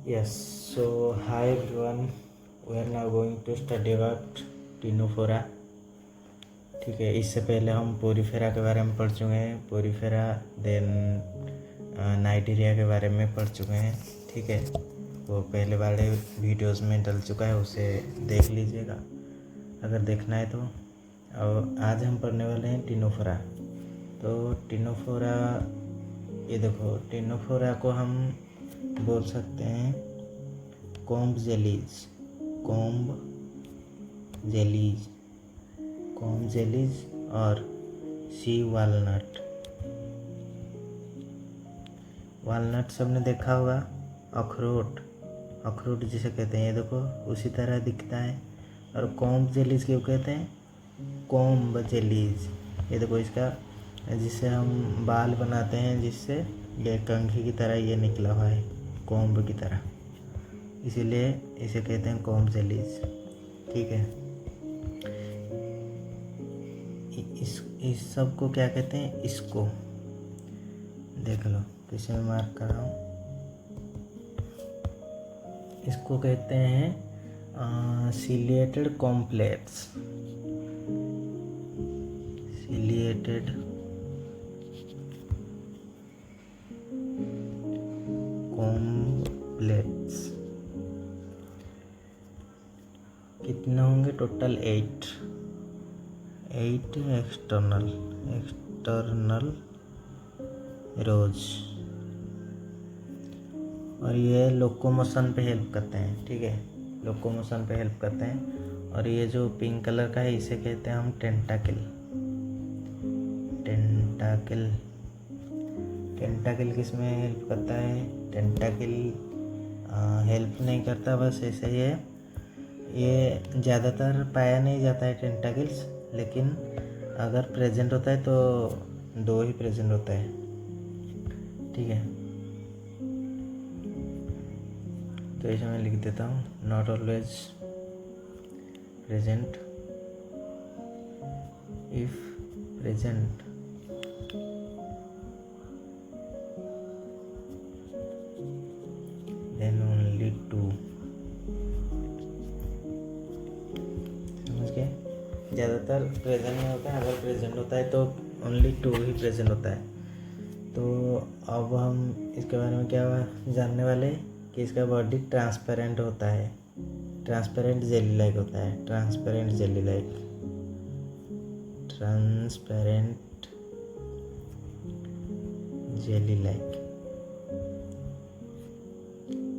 Yes, so hi everyone, we are now going to study about Ctenophora. ठीक है, इससे पहले हम पोरीफेरा के बारे में पढ़ चुके हैं, पोरीफेरा देन नाइटीरिया के बारे में पढ़ चुके हैं। ठीक है, वो पहले वाले वीडियोस में डल चुका है, उसे देख लीजिएगा अगर देखना है तो। और आज हम पढ़ने वाले हैं टिनोफोरा। तो टिनोफोरा, ये देखो, टिनोफोरा को हम बोल सकते हैं comb jellies, comb jellies, comb jellies और सी वालनट। वालनट सबने देखा होगा, अखरोट, अखरोट जिसे कहते हैं, ये देखो उसी तरह दिखता है। और कॉम्ब जेलीज क्यों कहते हैं? कॉम्ब जेलीज, ये देखो इसका, जिससे हम बाल बनाते हैं, जिससे ये कंघी की तरह ये निकला हुआ है, कॉम्ब की तरह, इसीलिए इसे कहते हैं कॉम्ब जेलीज। ठीक है, इस सब को क्या कहते हैं? इसको देख लो, किसे मैं मार्क कर रहा हूँ, इसको कहते हैं सिलिएटेड कॉम्प्लेक्स, सिलिएटेड कॉम्प्लेक्स। कितने होंगे टोटल? 8 एक्सटर्नल रोज, और ये लोकोमोशन पे हेल्प करते हैं। ठीक है, लोकोमोशन पे हेल्प करते हैं। और ये जो पिंक कलर का है, इसे कहते हैं हम टेंटाकिल। टेंटाकिल, टेंटाकिल किस में हेल्प करता है? टेंटाकिल हेल्प नहीं करता, बस ऐसे ही है। ये ज़्यादातर पाया नहीं जाता है टेंटाकिल्स, लेकिन अगर प्रेजेंट होता है तो 2 ही प्रेजेंट होता है। ठीक है, तो इसे मैं लिख देता हूँ, not always present, if present then only 2। समझ गए? ज़्यादातर प्रेजेंट में होता है, अगर प्रेजेंट होता है तो ओनली 2 ही प्रेजेंट होता है। तो अब हम इसके बारे में क्या जानने वाले हैं कि इसका बॉडी ट्रांसपेरेंट होता है, ट्रांसपेरेंट जेली लाइक होता है, transparent jelly like, transparent jelly like.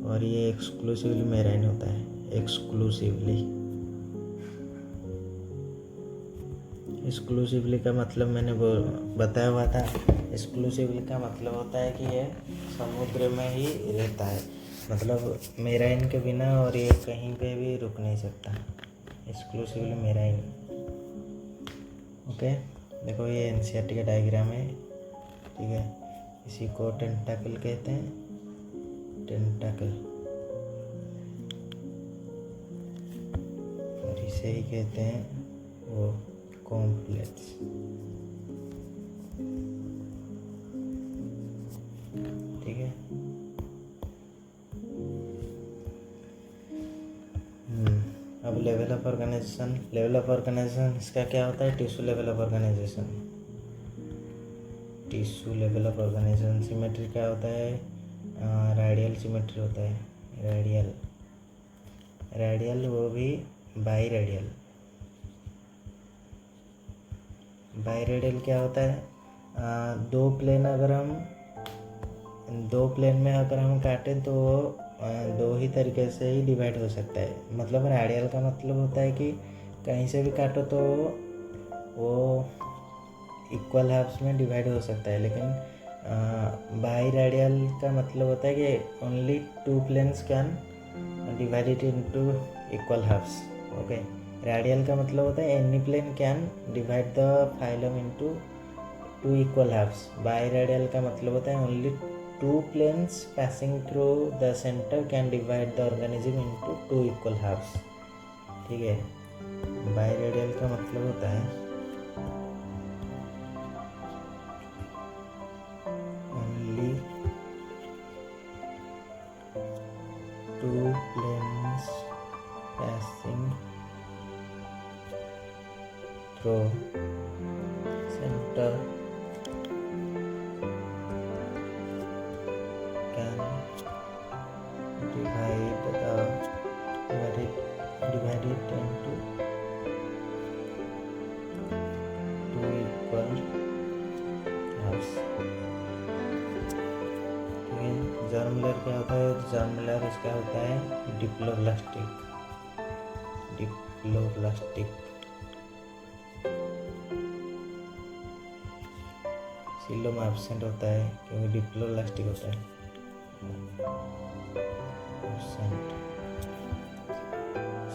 और ये एक्सक्लूसिवली मेराइन होता है, एक्सक्लूसिवली। एक्सक्लूसिवली का मतलब मैंने बताया हुआ था, एक्सक्लूसिवली का मतलब होता है कि ये समुद्र में ही रहता है, मतलब मेराइन के बिना, और ये कहीं पे भी रुक नहीं सकता, एक्सक्लूसिवली मेराइन। ओके, देखो ये एनसीईआरटी का डायग्राम है। ठीक है, इसी को टेंटाकल कहते हैं, टेंटाकल, और इसे ही कहते हैं वो कॉम्प्लेक्स। ठीक है, अब level of organisation. Level of organisation इसका क्या होता है? Tissue level of organisation, tissue level of organisation. Symmetry क्या होता है? रेडियल सिमेट्री होता है, रेडियल, रेडियल वो भी बाई रेडियल। बाई रेडियल क्या होता है? 2 प्लेन, अगर हम 2 प्लेन में अगर हम काटें तो 2 ही तरीके से ही डिवाइड हो सकता है। मतलब रेडियल का मतलब होता है कि कहीं से भी काटो तो वो इक्वल हाफ्स में डिवाइड हो सकता है, लेकिन बाई रेडियल का मतलब होता है कि only 2 planes can divide it into equal halves. Okay, radial का मतलब होता है any plane can divide the phylum into 2 equal halves. Biradial का मतलब होता है only 2 planes passing through the center can divide the organism into 2 equal halves। ठीक है, बाइरेडियल का मतलब होता है only two planes passing through center can divide it into two equal halves. ठीक है, जर्म लेयर क्या होता है? जर्म लेयर इसका होता है डिप्लोब्लास्टिक। सीलोम एब्सेंट होता है क्योंकि डिप्लोब्लास्टिक होता है। एब्सेंट।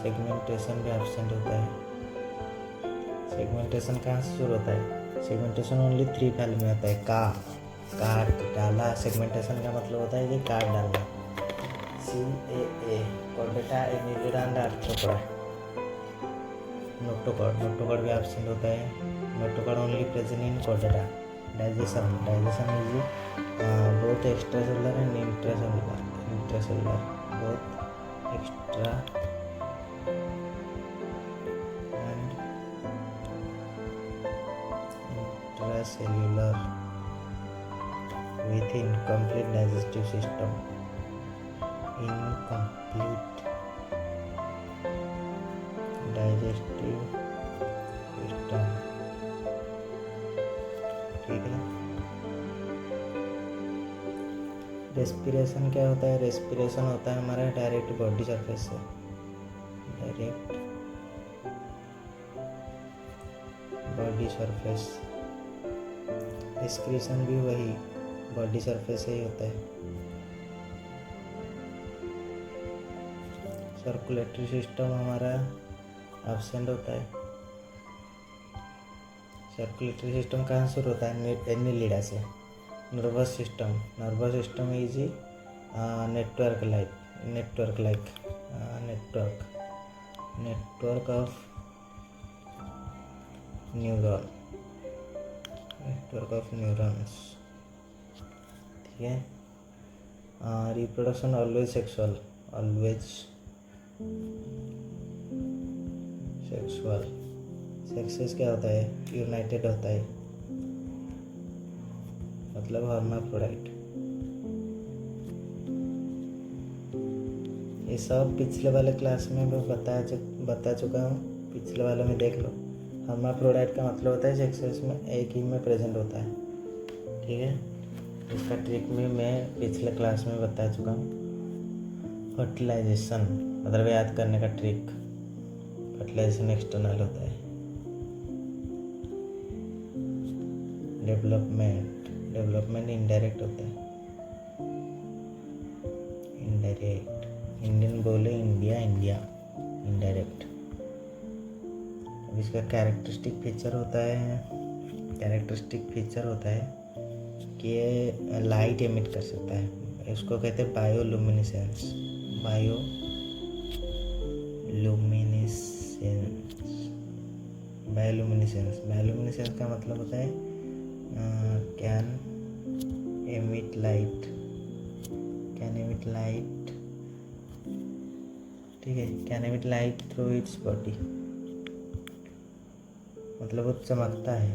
सेगमेंटेशन भी एब्सेंट होता है। सेगमेंटेशन कहाँ से शुरू होता है? सेगमेंटेशन ओनली 3 फैल में होता है। काट डाला। सेगमेंटेशन का मतलब होता है कि काट डालना। CAA Chordata Annelida Arthropoda. Notochord भी एब्सेंट होता है। Notochord only present in Chordata. Digestion is both extra cellular and intracellular both extra and intracellular with incomplete digestive system. Incomplete digestive system. ठीक है। रेस्पिरेशन क्या होता है? रेस्पिरेशन होता है हमारा डायरेक्ट बॉडी सरफेस से। Direct body surface. एक्सक्रीशन भी वही बॉडी सरफेस से ही होता है। सर्कुलेटरी सिस्टम हमारा एब्सेंट होता है। सर्कुलेटरी सिस्टम कहाँ से शुरू होता है? एनिलिडा से। Nervous system is network of neurons. ठीक है। Reproduction always sexual. सेक्सेस क्या होता है? यूनाइटेड होता है, मतलब हर्माफ्रोडाइट। ये सब पिछले वाले क्लास में मैं बता चुका हूँ। पिछले वाले में देख लो। हर्माफ्रोडाइट का मतलब होता है सेक्सेस में एक ही में प्रेजेंट होता है। ठीक है, इसका ट्रिक भी मैं पिछले क्लास में बता चुका हूँ। फर्टिलाइजेशन मतलब याद करने का ट्रिक। फर्टिलाइजेशन एक्सटर्नल होता है। डेवलपमेंट इनडायरेक्ट होता है। इनडायरेक्ट इंडियन बोले इंडिया इनडायरेक्ट। अब इसका कैरेक्टरिस्टिक फीचर होता है कि ये लाइट एमिट कर सकता है। इसको कहते हैं बायोलुमिनेसेंस। बायोलुमिनेसेंस का मतलब होता है कैन एमिट लाइट। ठीक है, can emit light through its body, मतलब वो चमकता है।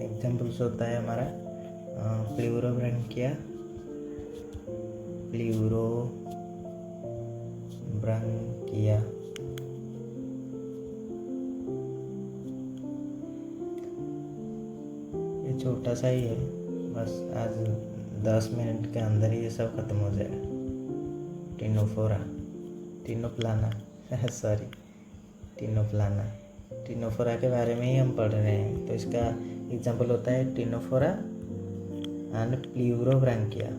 एग्जाम्पल्स होता है हमारा प्लूरोब्रैंकिया। ये छोटा सा ही है, बस आज 10 मिनट के अंदर ही ये सब खत्म हो जाएगा। टिनोफोरा के बारे में ही हम पढ़ रहे हैं। तो इसका एग्जाम्पल होता है टिनोफोरा एंड प्लूरोब्रैंकिया।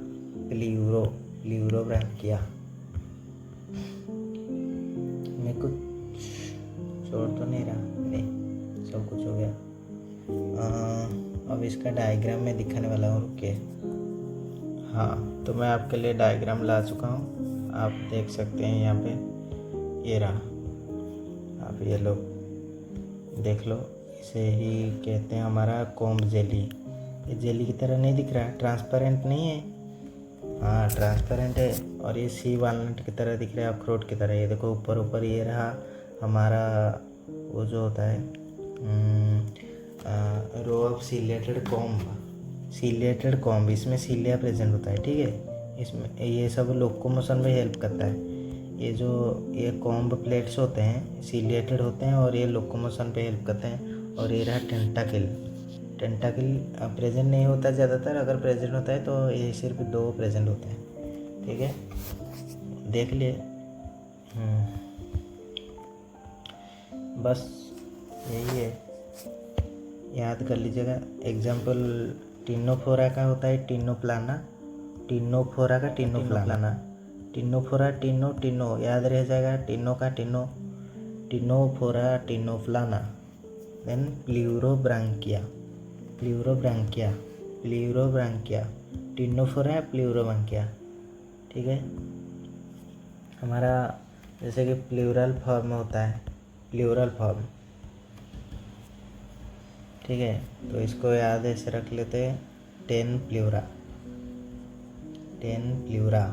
मैं कुछ छोड़ तो नहीं रहा? नहीं, सब कुछ हो गया। अब इसका डायग्राम में दिखाने वाला हूँ, रुकिए। हाँ, तो मैं आपके लिए डायग्राम ला चुका हूँ। आप देख सकते हैं यहाँ पे, ये रहा। आप ये लो, देख लो। इसे ही कहते हैं हमारा कोम्ब जेली। ये जेली की तरह नहीं दिख रहा है, ट्रांसपेरेंट नहीं है, हाँ ट्रांसपेरेंट है। और ये सी वालनट की तरह दिख रहा है, अखरोट की तरह। ये देखो ऊपर ऊपर ये रहा हमारा वो जो होता है row of ciliated comb. Ciliated comb, इसमें सीलिया प्रेजेंट होता है, ठीक है। इसमें ये सब लोकोमोशन में हेल्प करता है। ये जो ये कॉम्ब प्लेट्स होते हैं सीलिएटेड होते हैं और ये लोकोमोशन पे हेल्प करते हैं। और ये रहा टेंटाकिल। टेंटाकिल प्रेजेंट नहीं होता ज़्यादातर, अगर प्रेजेंट होता है तो ये सिर्फ 2 प्रेजेंट होते हैं, ठीक है, देख लिए। बस यही है, याद कर लीजिएगा। एग्जाम्पल टिनोफोरा का होता है टिनोप्लाना, टिनोफोरा का टिनोप्लाना, टिनोफोरा टिनो टिनो याद रह जाएगा, टिनो का टिनो, टिनोफोरा टिनोप्लाना। देन प्ल्यूरोब्रांकिया, प्ल्यूरोब्रांकिया, प्ल्यूरोब्रांकिया, टिनोफोरा प्ल्यूरोब्रांकिया, ठीक है। हमारा जैसे कि प्लूरल फॉर्म होता है, प्लूरल फॉर्म, ठीक है, तो इसको याद ऐसे रख लेते हैं, 10 प्लूरा, 10 प्लूरा।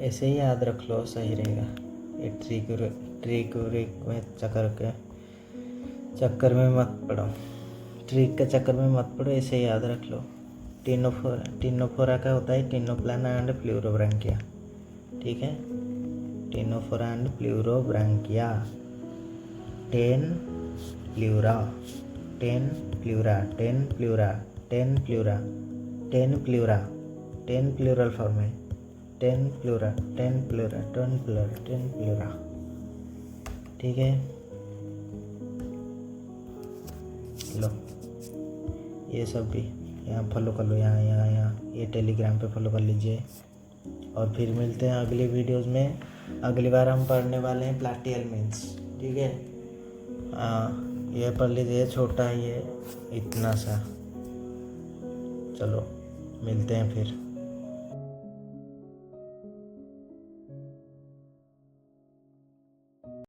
ऐसे ही याद रख लो, सही रहेगा। ये ट्रिक में चक्कर में मत पड़ो, ट्रिक के चक्कर में मत पड़ो, ऐसे ही याद रख लो। टिनोफोरा का होता है टिनोप्लाना एंड प्ल्यूरोब्रांकिया, ठीक है, Ctenophora and Pleurobrachia. 10 pleura, 10 pleura, 10 pleura, 10 pleura, 10 pleura, 10 plural form है, 10 प्लूरा, 10 प्लूरा, 10 प्लूरा, 10 प्लूरा, ठीक है। लो ये सब भी यहाँ फॉलो कर लो, यहाँ ये टेलीग्राम पे फॉलो कर लीजिए। और फिर मिलते हैं अगली वीडियोस में। अगली बार हम पढ़ने वाले हैं प्लाटिहेल्मिन्थ्स, ठीक है। ये पढ़ लीजिए, छोटा ही है इतना सा। चलो मिलते हैं फिर।